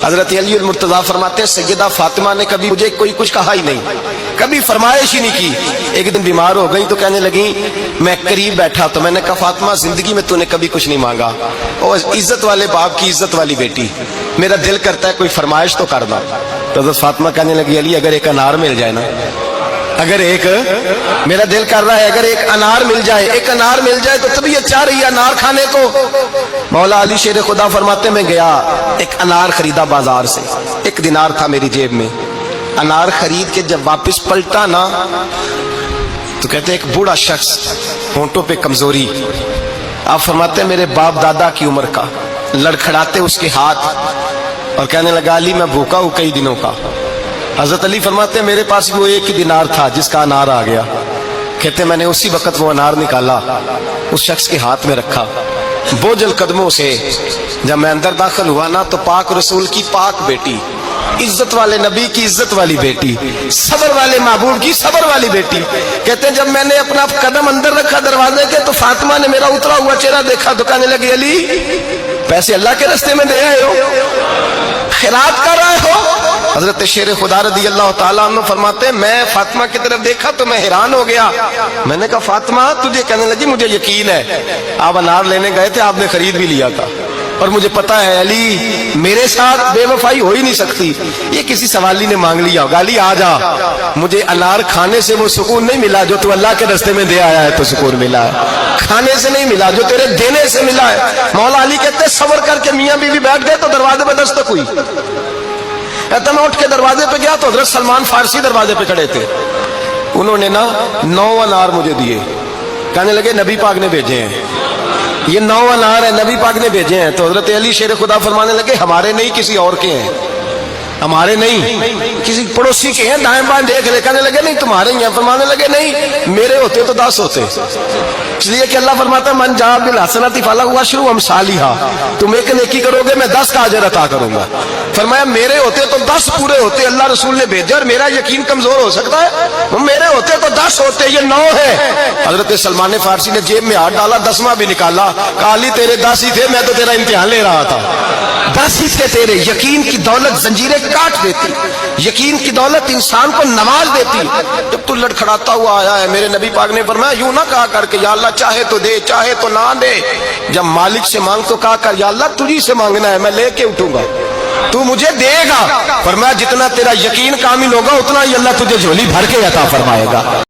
حضرت علی المرتضیٰ فرماتے ہیں سیدہ فاطمہ نے کبھی مجھے کوئی کچھ کہا ہی نہیں، کبھی فرمائش ہی نہیں کی۔ ایک دن بیمار ہو گئی تو کہنے لگی، میں قریب بیٹھا تو میں نے کہا فاطمہ زندگی میں تو نے کبھی کچھ نہیں مانگا، اور عزت والے باپ کی عزت والی بیٹی، میرا دل کرتا ہے کوئی فرمائش تو کر دو۔ تو حضرت فاطمہ کہنے لگی علی اگر ایک انار مل جائے نا، اگر ایک، میرا دل کر رہا ہے اگر ایک انار مل جائے، ایک انار مل جائے تو طبیعت چاہ رہی ہے انار کھانے کو۔ مولا علی شیر خدا فرماتے میں گیا، ایک انار خریدا بازار سے، 1 دینار تھا میری جیب میں، انار خرید کے جب واپس پلٹا نا تو کہتے ہیں ایک بوڑھا شخص، ہونٹوں پہ کمزوری، آپ فرماتے ہیں میرے باپ دادا کی عمر کا، لڑکھڑاتے اس کے ہاتھ اور کہنے لگا علی میں بھوکا ہوں کئی دنوں کا۔ حضرت علی فرماتے ہیں میرے پاس وہ 1 دینار تھا جس کا انار آ گیا، کہتے ہیں میں نے اسی وقت وہ انار نکالا، اس شخص کے ہاتھ میں رکھا، بوجھل قدموں سے جب میں اندر داخل ہوا نا تو پاک رسول کی پاک بیٹی، عزت والے نبی کی عزت والی بیٹی، صبر والے محبوب کی صبر والی بیٹی، کہتے ہیں جب میں نے اپنا قدم اندر رکھا دروازے کے تو فاطمہ نے میرا اترا ہوا چہرہ دیکھا تو کہنے لگی علی پیسے اللہ کے راستے میں دے آئے ہو، خیرات کر رہے ہو؟ حضرت شیر خدا رضی اللہ تعالیٰ عنہ فرماتے ہیں میں فاطمہ کی طرف دیکھا تو میں حیران ہو گیا، میں نے کہا فاطمہ تجھے؟ کہنے لگی مجھے یقین ہے آپ انار لینے گئے تھے، آپ نے خرید بھی لیا تھا، اور مجھے پتا ہے علی میرے ساتھ بے وفائی ہو ہی نہیں سکتی، یہ کسی سوالی نے مانگ لیا ہوگا، علی آ جا، مجھے انار کھانے سے وہ سکون نہیں ملا جو تو اللہ کے راستے میں دے آیا ہے تو سکون ملا ہے، کھانے سے نہیں ملا جو تیرے دینے سے ملا ہے۔ مولا علی کہتے صبر کر کے میاں بیوی بیٹھ گئے تو دروازے پہ دستک ہوئی، کہتا میں اٹھ کے دروازے پہ گیا تو حضرت سلمان فارسی دروازے پہ کھڑے تھے، انہوں نے نا 9 انار مجھے دیے، کہنے لگے نبی پاک نے بھیجے ہیں، یہ 9 انار ہے نبی پاک نے بھیجے ہیں۔ تو حضرت علی شیر خدا فرمانے لگے ہمارے نہیں کسی اور کے ہیں، ہمارے نہیں کسی پڑوسی کے ہیں، دائیں بائیں دیکھ لے، کہنے لگے نہیں تمہارے ہی ہیں، فرمانے لگے نہیں میرے ہوتے تو 10 ہوتے، اس لیے کہ اللہ فرماتا ہے من جاء بالحسنۃ فلہ عشر امثالھا، تم ایک نیکی کرو گے میں 10 کا اجر عطا کروں گا، فرمایا میرے ہوتے تو 10 پورے ہوتے، اللہ رسول نے بھیجا اور میرا یقین کمزور ہو سکتا ہے، میرے ہوتے تو 10 ہوتے، یہ 9 ہے۔ حضرت سلمان فارسی نے جیب میں ہاتھ ڈالا، 10واں بھی نکالا، کہا علی تیرے 10 ہی تھے، میں تو تیرا امتحان لے رہا تھا، 10 ہی تھے تیرے۔ یقین کی دولت زنجیریں کاٹ دیتی، یقین کی دولت انسان کو نواز دیتی۔ جب تو لڑکھڑاتا ہوا آیا ہے، میرے نبی پاک نے فرمایا یوں نہ کہا کر کے یا اللہ چاہے تو دے چاہے تو نہ دے، جب مالک سے مانگ تو کہا کر یا اللہ تجھی سے مانگنا ہے میں لے کے اٹھوں گا، تو مجھے دے گا، فرمایا جتنا تیرا یقین کامل ہوگا اتنا ہی اللہ تجھے جھولی بھر کے عطا فرمائے گا۔